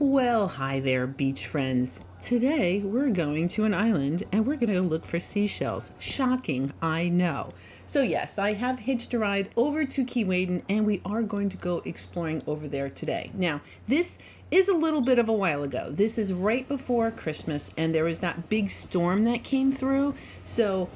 Well, hi there, beach friends. Today we're going to an island and we're going to go look for seashells. Shocking, I know. So, yes, I have hitched a ride over to Keewaydin and we are going to go exploring over there today. Now, this is a little bit of a while ago. This is right before Christmas and there was that big storm that came through. So,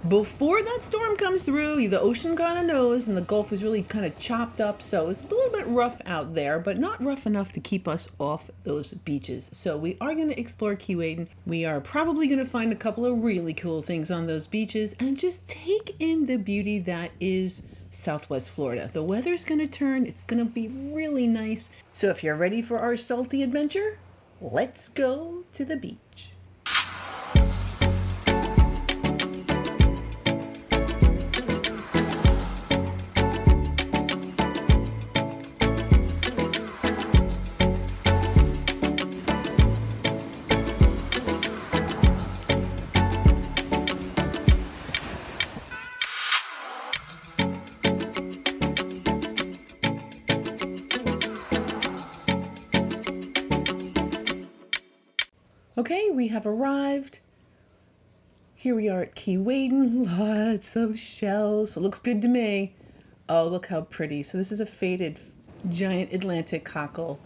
before that storm comes through, the ocean kind of knows, and the Gulf is really kind of chopped up. So it's a little bit rough out there, but not rough enough to keep us off those beaches. So we are going to explore Keewaydin. We are probably going to find a couple of really cool things on those beaches and just take in the beauty that is Southwest Florida. The weather's going to turn. It's going to be really nice. So if you're ready for our salty adventure, let's go to the beach. Okay, we have arrived. Here we are at Keewaydin. Lots of shells. It looks good to me. Oh, look how pretty. So this is a faded giant Atlantic cockle.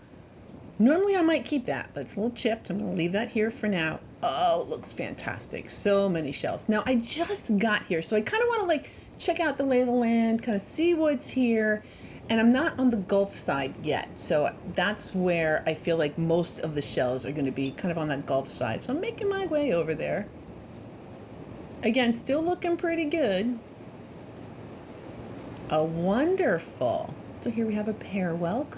Normally I might keep that, but it's a little chipped. I'm going to leave that here for now. Oh, it looks fantastic. So many shells. Now, I just got here, so I kind of want to check out the lay of the land, kind of see what's here. And I'm not on the Gulf side yet, so that's where I feel like most of the shells are going to be kind of on that Gulf side. So I'm making my way over there. Again, still looking pretty good. Oh, wonderful. So here we have a pear whelk.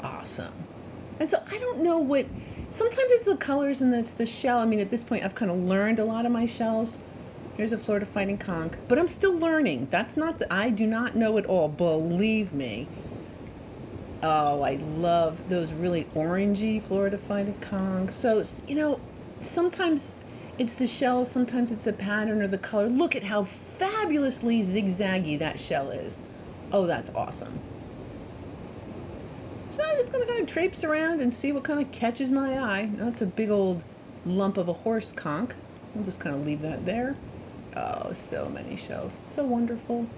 Awesome. And so I don't know what, sometimes it's the colors and it's the shell. I mean, at this point, I've kind of learned a lot of my shells. Here's a Florida fighting conch, but I'm still learning. I do not know it all, believe me. Oh, I love those really orangey Florida fighting conchs. So, sometimes it's the shell, sometimes it's the pattern or the color. Look at how fabulously zigzaggy that shell is. Oh, that's awesome. So I'm just going to kind of traipse around and see what kind of catches my eye. That's a big old lump of a horse conch. We'll just kind of leave that there. Oh, so many shells. So wonderful.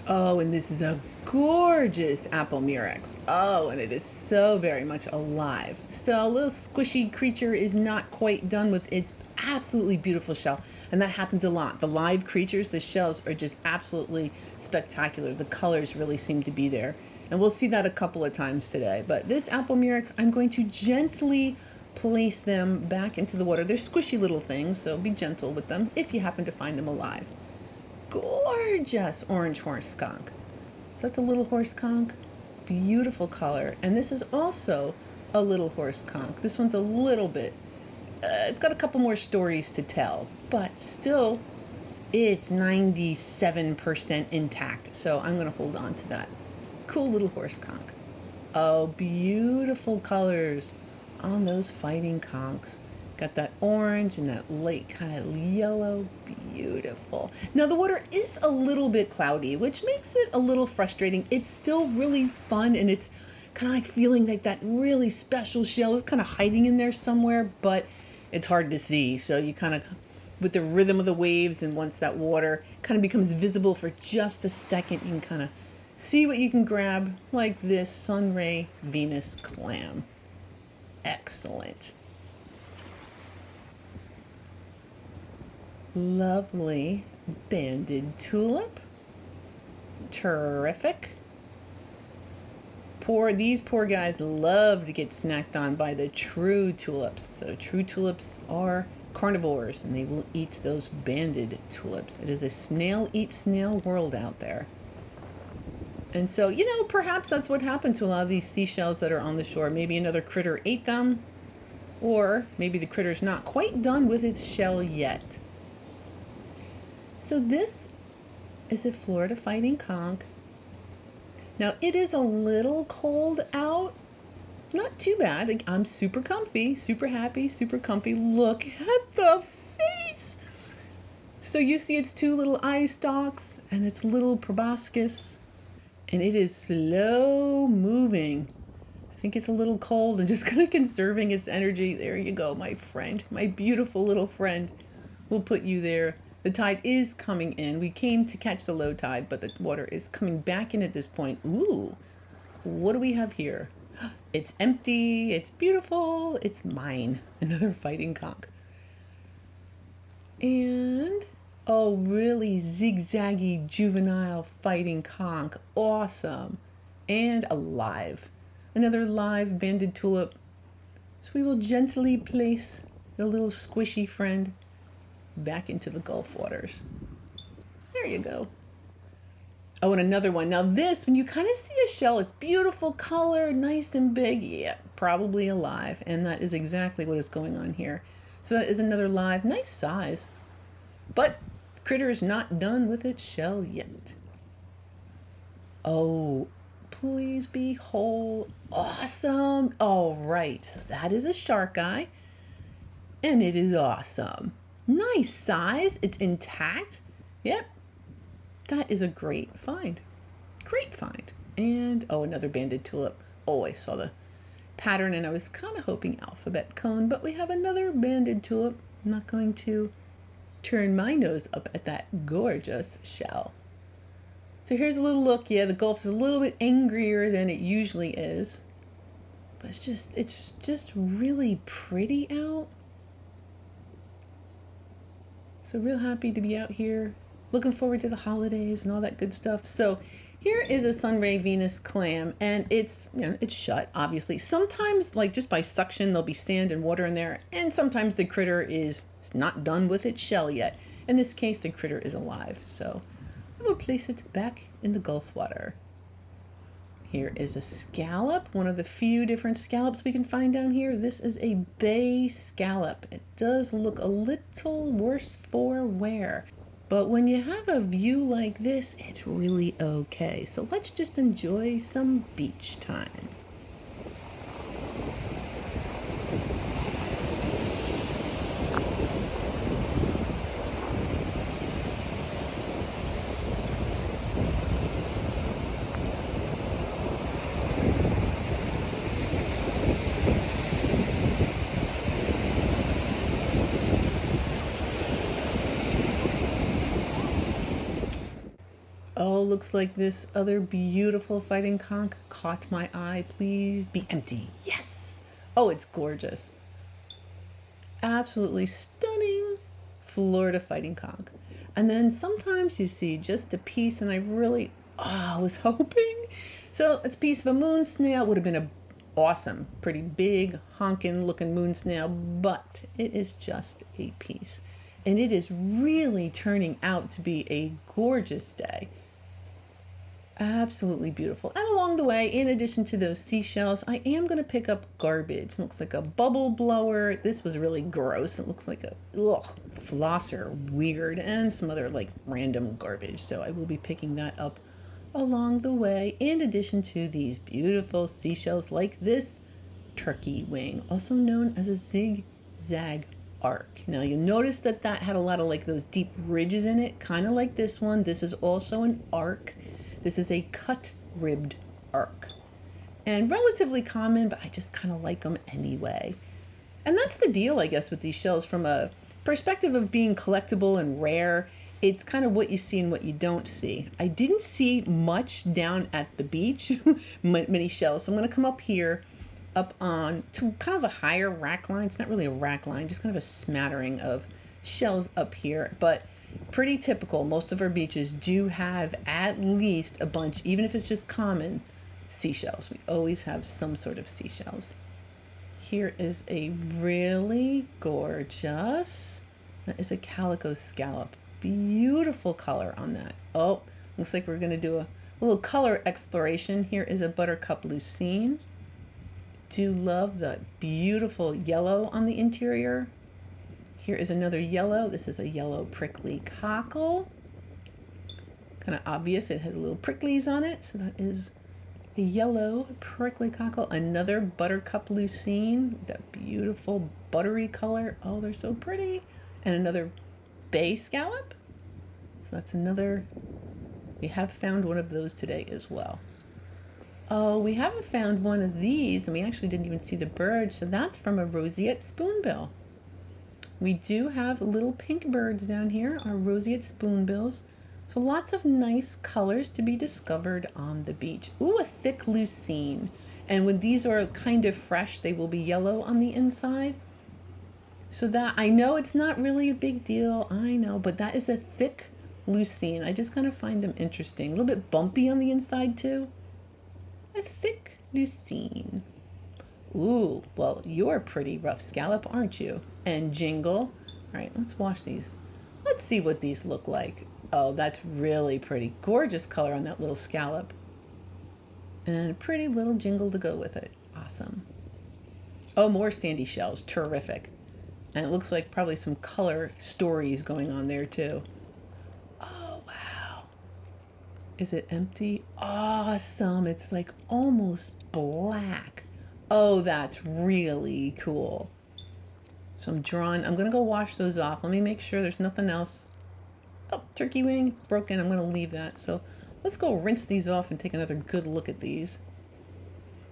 Oh, and this is a gorgeous apple murex. Oh, and it is so very much alive. So a little squishy creature is not quite done with its absolutely beautiful shell. And that happens a lot. The live creatures, the shells are just absolutely spectacular. The colors really seem to be there. And we'll see that a couple of times today. But this apple murex, I'm going to gently place them back into the water. They're squishy little things, so be gentle with them if you happen to find them alive. Gorgeous orange horse conch. So that's a little horse conch. Beautiful color. And this is also a little horse conch. This one's a little bit, it's got a couple more stories to tell, but still it's 97% intact. So I'm going to hold on to that. Cool little horse conch. Oh, beautiful colors on those fighting conchs. Got that orange and that light kind of yellow. Beautiful. Now the water is a little bit cloudy, which makes it a little frustrating. It's still really fun and it's kind of like feeling like that really special shell is kind of hiding in there somewhere, but it's hard to see. So you kind of, with the rhythm of the waves, and once that water kind of becomes visible for just a second, you can kind of see what you can grab, like this Sunray Venus clam. Excellent. Lovely banded tulip. Terrific. These poor guys love to get snacked on by the true tulips. So true tulips are carnivores and they will eat those banded tulips. It is a snail eat snail world out there. And so, perhaps that's what happened to a lot of these seashells that are on the shore. Maybe another critter ate them, or maybe the critter's not quite done with its shell yet. So this is a Florida fighting conch. Now, it is a little cold out. Not too bad. I'm super comfy, super happy, super comfy. Look at the face. So you see its two little eye stalks and its little proboscis. And it is slow moving. moving. I think it's a little cold and just kind of conserving its energy. There you go, my friend, my beautiful little friend. We'll put you there. The tide is coming in. We came to catch the low tide, but the water is coming back in at this point. Ooh, what do we have here? It's empty. It's beautiful. It's mine. Another fighting conch. And, oh, really zigzaggy juvenile fighting conch. Awesome. And alive. Another live banded tulip. So we will gently place the little squishy friend back into the Gulf waters. There you go. Oh, and another one. Now this, when you kind of see a shell, it's beautiful color, nice and big. Yeah, probably alive. And that is exactly what is going on here. So that is another live, nice size. But critter is not done with its shell yet. Oh, please be whole. Awesome. All right, so that is a shark eye. And it is awesome. Nice size. It's intact. Yep. That is a great find. Great find. And, oh, another banded tulip. Oh, I saw the pattern and I was kind of hoping alphabet cone, but we have another banded tulip. I'm not going to turn my nose up at that gorgeous shell. So here's a little look. Yeah, the Gulf is a little bit angrier than it usually is, but it's just really pretty out. So real happy to be out here. Looking forward to the holidays and all that good stuff. So here is a Sunray Venus clam, and it's shut, obviously. Sometimes, like just by suction, there'll be sand and water in there, and sometimes the critter is not done with its shell yet. In this case, the critter is alive, so I will place it back in the Gulf water. Here is a scallop, one of the few different scallops we can find down here. This is a bay scallop. It does look a little worse for wear. But when you have a view like this, it's really okay. So let's just enjoy some beach time. Oh, looks like this other beautiful fighting conch caught my eye. Please be empty. Yes. Oh, it's gorgeous. Absolutely stunning Florida fighting conch. And then sometimes you see just a piece, and I was hoping. So it's a piece of a moon snail. Would have been a awesome, pretty big, honking looking moon snail, but it is just a piece. And it is really turning out to be a gorgeous day. Absolutely beautiful. And along the way, in addition to those seashells, I am going to pick up garbage. It looks like a bubble blower. This was really gross. It looks like a flosser, weird, and some other like random garbage. So I will be picking that up along the way, in addition to these beautiful seashells like this turkey wing, also known as a zigzag arc. Now you'll notice that had a lot of like those deep ridges in it, kind of like this one. This is also an arc. This is a cut-ribbed arc. And relatively common, but I just kind of like them anyway. And that's the deal, I guess, with these shells from a perspective of being collectible and rare. It's kind of what you see and what you don't see. I didn't see much down at the beach, many shells. So I'm going to come up here, up on to kind of a higher rack line. It's not really a rack line, just kind of a smattering of shells up here. But pretty typical. Most of our beaches do have at least a bunch, even if it's just common, seashells. We always have some sort of seashells. Here is a really gorgeous, that is a calico scallop. Beautiful color on that. Oh, looks like we're going to do a little color exploration. Here is a buttercup lucine. Do love the beautiful yellow on the interior. Here is another yellow. This is a yellow prickly cockle. Kind of obvious. It has little pricklies on it. So that is a yellow prickly cockle. Another buttercup lucine. That beautiful buttery color. Oh, they're so pretty. And another bay scallop. So that's another. We have found one of those today as well. Oh, we haven't found one of these, and we actually didn't even see the bird, so that's from a roseate spoonbill. We do have little pink birds down here, our roseate spoonbills. So lots of nice colors to be discovered on the beach. Ooh, a thick lucine. And when these are kind of fresh, they will be yellow on the inside. So that, I know it's not really a big deal, I know, but that is a thick lucine. I just kind of find them interesting. A little bit bumpy on the inside too. A thick lucine. Ooh, well, you're a pretty rough scallop, aren't you? And jingle. All right, let's wash these. Let's see what these look like. Oh, that's really pretty. Gorgeous color on that little scallop. And a pretty little jingle to go with it. Awesome. Oh, more sandy shells. Terrific. And it looks like probably some color stories going on there too. Oh, wow. Is it empty? Awesome. It's like almost black. Oh, that's really cool. So I'm going to go wash those off. Let me make sure there's nothing else. Oh, turkey wing, broken. I'm going to leave that. So let's go rinse these off and take another good look at these.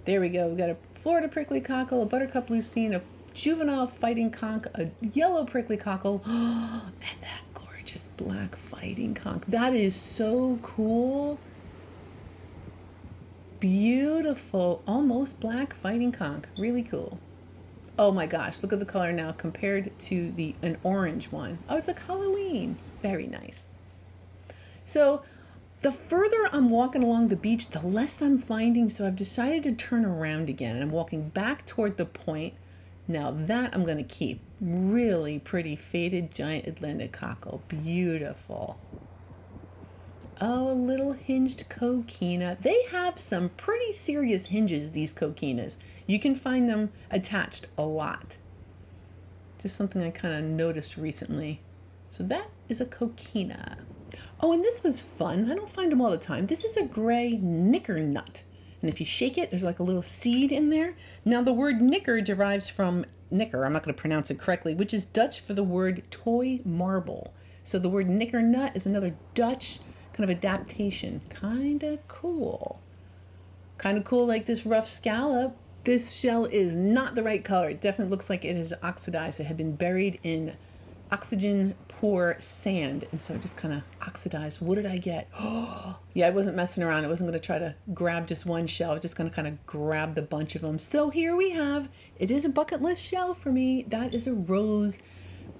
There we go. We've got a Florida prickly cockle, a buttercup lucine, a juvenile fighting conch, a yellow prickly cockle, and that gorgeous black fighting conch. That is so cool. Beautiful, almost black fighting conch. Really cool. Oh my gosh, look at the color now compared to an orange one. Oh, it's like Halloween. Very nice. So the further I'm walking along the beach, the less I'm finding. So I've decided to turn around again. And I'm walking back toward the point. Now that I'm going to keep. Really pretty faded giant Atlantic cockle. Beautiful. Oh, a little hinged coquina. They have some pretty serious hinges, these coquinas. You can find them attached a lot. Just something I kind of noticed recently. So that is a coquina. Oh, and this was fun. I don't find them all the time. This is a gray knickernut. And if you shake it, there's like a little seed in there. Now, the word knicker derives from knicker. I'm not going to pronounce it correctly, which is Dutch for the word toy marble. So the word knickernut is another Dutch kind of adaptation. Kind of cool. Kind of cool like this rough scallop. This shell is not the right color. It definitely looks like it has oxidized. It had been buried in oxygen poor sand, and so it just kind of oxidized. What did I get? Oh, yeah, I wasn't messing around. I wasn't going to try to grab just one shell. I was just going to kind of grab the bunch of them. So here we have, it is a bucket list shell for me. That is a rose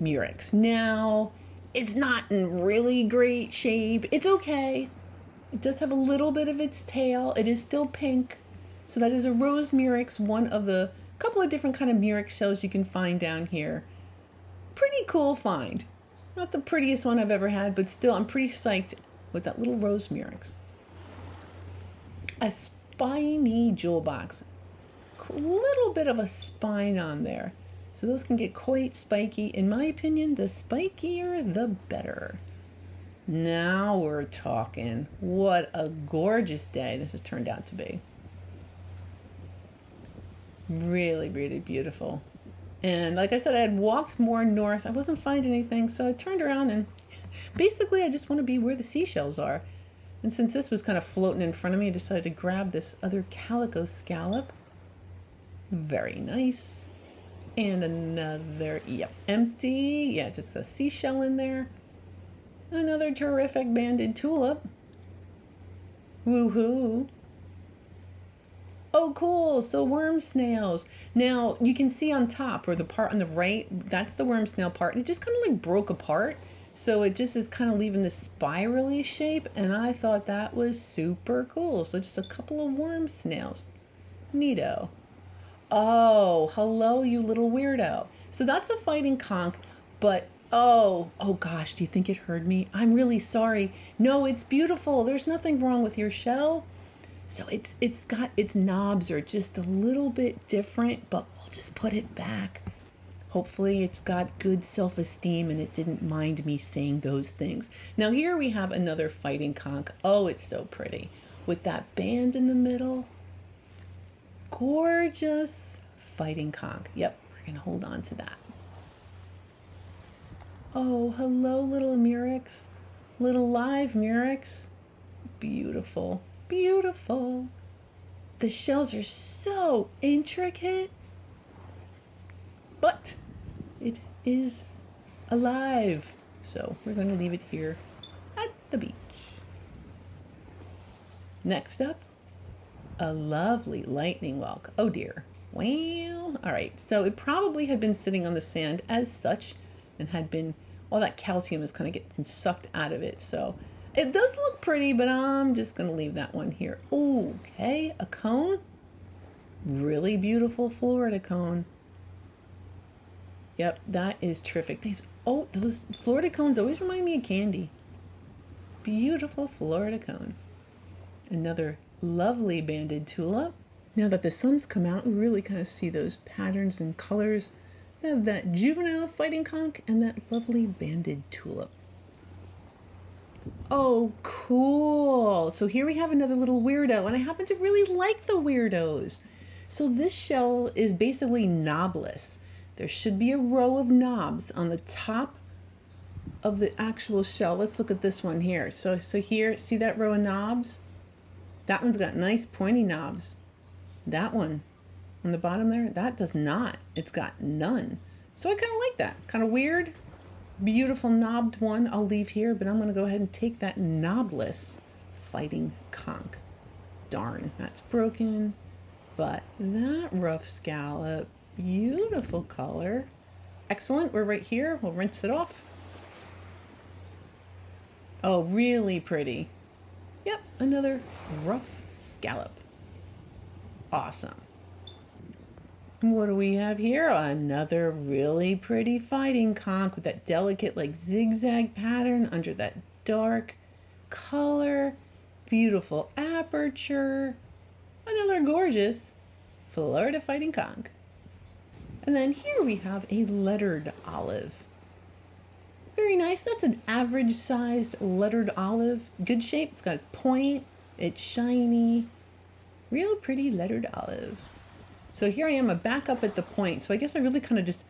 murex. Now, it's not in really great shape. It's okay. It does have a little bit of its tail. It is still pink. So that is a rose murex, one of the couple of different kind of murex shells you can find down here. Pretty cool find. Not the prettiest one I've ever had, but still I'm pretty psyched with that little rose murex. A spiny jewel box. A little bit of a spine on there. So those can get quite spiky. In my opinion, the spikier, the better. Now we're talking. What a gorgeous day this has turned out to be. Really, really beautiful. And like I said, I had walked more north. I wasn't finding anything, so I turned around and basically I just want to be where the seashells are. And since this was kind of floating in front of me, I decided to grab this other calico scallop. Very nice. And another, yep, empty. Yeah, just a seashell in there. Another terrific banded tulip. Woohoo. Oh, cool. So worm snails. Now, you can see on top, or the part on the right, that's the worm snail part. It just kind of like broke apart. So it just is kind of leaving this spirally shape. And I thought that was super cool. So just a couple of worm snails. Neato. Oh, hello, you little weirdo. So that's a fighting conch, but oh gosh, do you think it heard me? I'm really sorry. No, it's beautiful. There's nothing wrong with your shell. So it's got its knobs are just a little bit different, but we'll just put it back. Hopefully it's got good self-esteem and it didn't mind me saying those things. Now here we have another fighting conch. Oh, it's so pretty. With that band in the middle. Gorgeous fighting conch. Yep, we're going to hold on to that. Oh, hello, little murex. Little live murex. Beautiful. Beautiful. the shells are so intricate, but it is alive. So we're going to leave it here at the beach. Next up, a lovely lightning whelk. Oh dear. Wow. All right. So it probably had been sitting on the sand as such and had been, all that calcium is kind of getting sucked out of it. So it does look pretty, but I'm just going to leave that one here. Okay. A cone. Really beautiful Florida cone. Yep. That is terrific. Those Florida cones always remind me of candy. Beautiful Florida cone. Another lovely banded tulip. Now that the sun's come out, we really kind of see those patterns and colors. They have that juvenile fighting conch and that lovely banded tulip. Oh, cool. So here we have another little weirdo, and I happen to really like the weirdos. So this shell is basically knobless. There should be a row of knobs on the top of the actual shell. Let's look at this one here. So here, see that row of knobs? That one's got nice pointy knobs. That one on the bottom there, that does not. It's got none. So I kind of like that. Kind of weird. Beautiful knobbed one I'll leave here, but I'm going to go ahead and take that knobless fighting conch. Darn, that's broken. But that rough scallop, beautiful color. Excellent. We're right here. We'll rinse it off. Oh, really pretty. Yep, another rough scallop. Awesome. What do we have here? Another really pretty fighting conch with that delicate like zigzag pattern under that dark color. Beautiful aperture. Another gorgeous Florida fighting conch. And then here we have a lettered olive. Very nice. That's an average sized lettered olive. Good shape. It's got its point. It's shiny. Real pretty lettered olive. So here I am, back up at the point. So I guess I really kind of just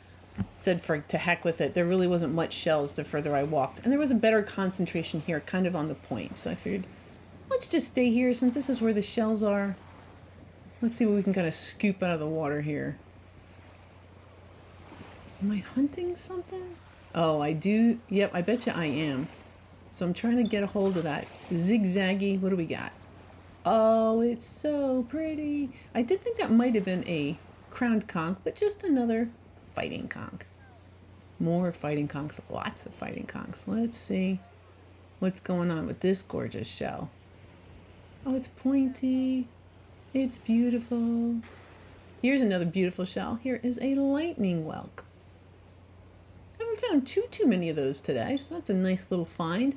said to heck with it. There really wasn't much shells the further I walked. And there was a better concentration here, kind of on the point. So I figured, let's just stay here since this is where the shells are. Let's see what we can kind of scoop out of the water here. Am I hunting something? Oh, I do. Yep, I bet you I am. So I'm trying to get a hold of that zigzaggy. What do we got? Oh, it's so pretty. I did think that might have been a crowned conch, but just another fighting conch. More fighting conchs, lots of fighting conchs. Let's see what's going on with this gorgeous shell. Oh, it's pointy. It's beautiful. Here's another beautiful shell. Here is a lightning whelk. I haven't found too many of those today, so that's a nice little find.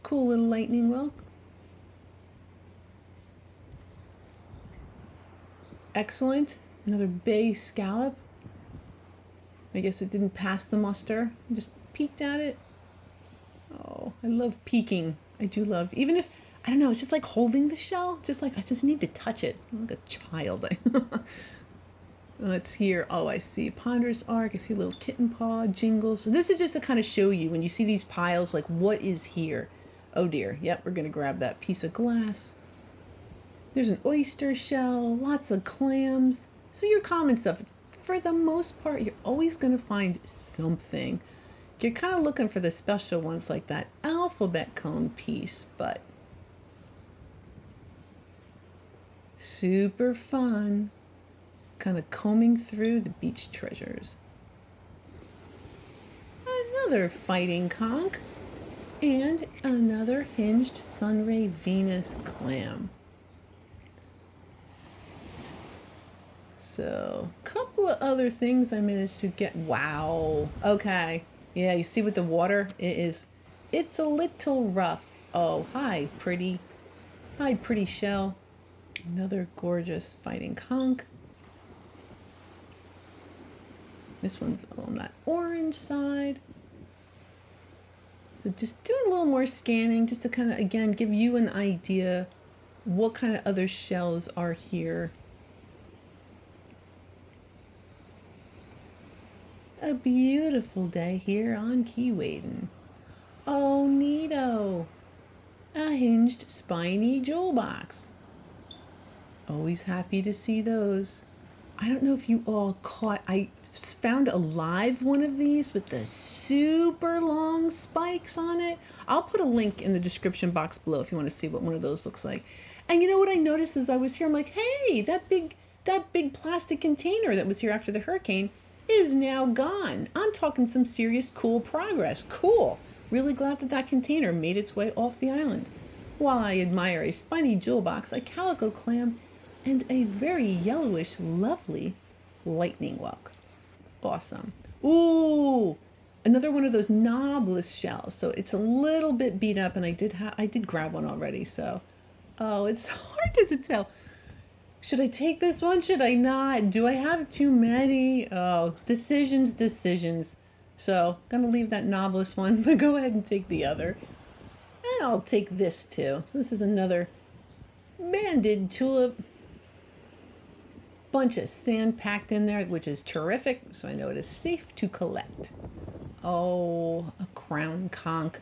Cool little lightning whelk. Excellent. Another bay scallop. I guess it didn't pass the muster. I just peeked at it. Oh, I love peeking. I do love, even if, I don't know, it's just like holding the shell. Just like, I just need to touch it. I'm like a child. Let's hear. Oh, I see a ponderous arc. I see a little kitten paw, jingles. So this is just to kind of show you when you see these piles, like what is here. Oh dear. Yep, we're going to grab that piece of glass. There's an oyster shell, lots of clams. So your common stuff, for the most part, you're always going to find something. You're kind of looking for the special ones like that alphabet cone piece, but super fun. Kind of combing through the beach treasures. Another fighting conch and another hinged sunray Venus clam. So, a couple of other things I managed to get. Wow. Okay. Yeah, you see with the water, it's a little rough. Oh, hi, pretty. Hi, pretty shell. Another gorgeous fighting conch. This one's on that orange side. So just doing a little more scanning just to kind of, again, give you an idea what kind of other shells are here. A beautiful day here on Keewaydin. Oh, neato. A hinged spiny jewel box. Always happy to see those. I don't know if you all caught, I found a live one of these with the super long spikes on it. I'll put a link in the description box below if you want to see what one of those looks like. And you know what I noticed as I was here? I'm like, hey, that big plastic container that was here after the hurricane is now gone. I'm talking some serious cool progress. Cool. Really glad that that container made its way off the island. While I admire a spiny jewel box, a calico clam, and a very yellowish, lovely lightning whelk. Awesome. Ooh, another one of those knobless shells. So it's a little bit beat up, and I did grab one already. So, oh, it's hard to tell. Should I take this one? Should I not? Do I have too many? Oh, decisions. So, gonna leave that knobless one, but go ahead and take the other. And I'll take this too. So this is another banded tulip. Bunch of sand packed in there, which is terrific, so I know it is safe to collect. Oh, a crown conch.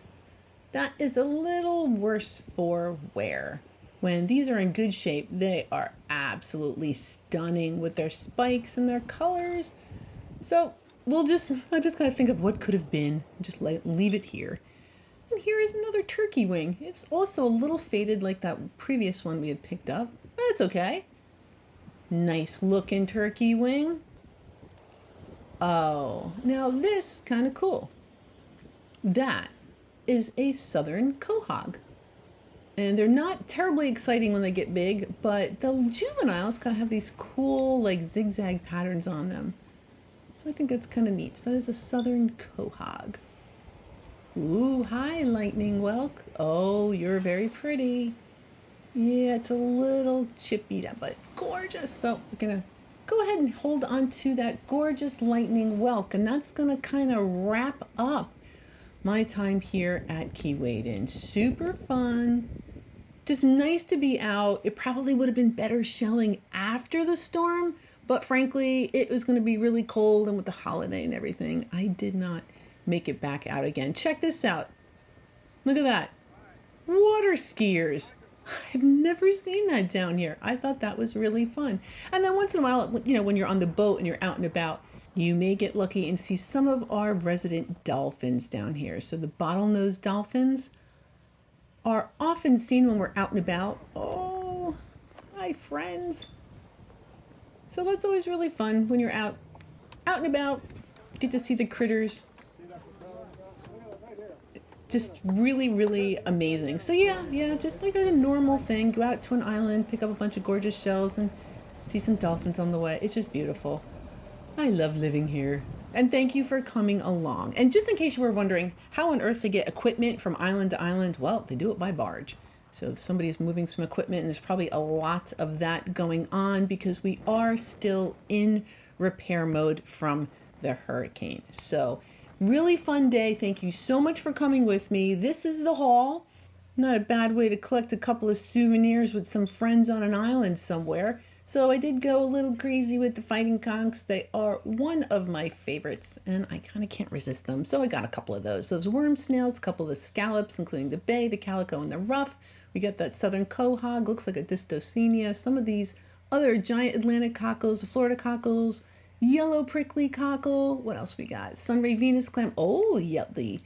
That is a little worse for wear. When these are in good shape, they are absolutely stunning with their spikes and their colors. So I just gotta think of what could have been, and just leave it here. And here is another turkey wing. It's also a little faded like that previous one we had picked up, but that's okay. Nice looking turkey wing. Oh, now this kind of cool. That is a southern quahog. And they're not terribly exciting when they get big, but the juveniles kind of have these cool like zigzag patterns on them. So I think that's kind of neat. So that is a southern quahog. Ooh, hi lightning whelk. Oh, you're very pretty. Yeah, it's a little chippy, but it's gorgeous. So we're gonna go ahead and hold on to that gorgeous lightning whelk, and that's gonna kind of wrap up my time here at Keewaydin. Super fun. Just nice to be out. It probably would have been better shelling after the storm, but frankly, it was gonna be really cold, and with the holiday and everything, I did not make it back out again. Check this out. Look at that. Water skiers. I've never seen that down here. I thought that was really fun. And then once in a while, you know, when you're on the boat and you're out and about, you may get lucky and see some of our resident dolphins down here. So the bottlenose dolphins are often seen when we're out and about. Oh, hi friends. So that's always really fun when you're out and about, get to see the critters. Just really, really amazing. So yeah, just like a normal thing. Go out to an island, pick up a bunch of gorgeous shells, and see some dolphins on the way. It's just beautiful. I love living here. And thank you for coming along. And just in case you were wondering how on earth they get equipment from island to island, well, they do it by barge. So if somebody is moving some equipment, and there's probably a lot of that going on because we are still in repair mode from the hurricane. So really fun day. Thank you so much for coming with me. This is the haul. Not a bad way to collect a couple of souvenirs with some friends on an island somewhere. So I did go a little crazy with the fighting conchs. They are one of my favorites, and I kind of can't resist them. So I got a couple of those. Those worm snails, a couple of the scallops, including the bay, the calico, and the ruff. We got that southern quahog, looks like a distocenia. Some of these other giant Atlantic cockles, the Florida cockles, yellow prickly cockle. What else we got? Sunray Venus clam. Oh, yeah, the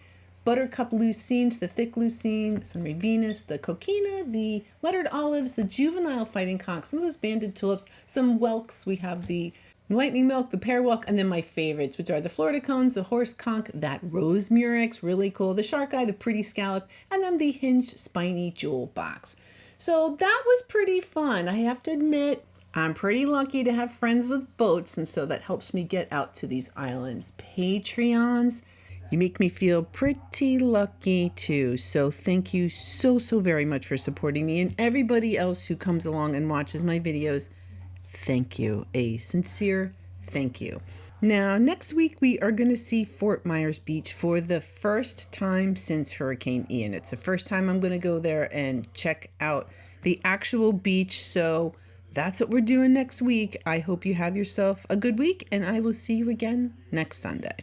buttercup lucine, the thick lucine, Sunray Venus, the coquina, the lettered olives, the juvenile fighting conch, some of those banded tulips, some whelks. We have the lightning milk, the pear whelk, and then my favorites, which are the Florida cones, the horse conch, that rose murex, really cool, the shark eye, the pretty scallop, and then the hinged spiny jewel box. So that was pretty fun. I have to admit, I'm pretty lucky to have friends with boats, and so that helps me get out to these islands. Patreons, you make me feel pretty lucky too. So thank you so very much for supporting me, and everybody else who comes along and watches my videos. Thank you. A sincere thank you. Now, next week we are going to see Fort Myers Beach for the first time since Hurricane Ian. It's the first time I'm going to go there and check out the actual beach. So that's what we're doing next week. I hope you have yourself a good week, and I will see you again next Sunday.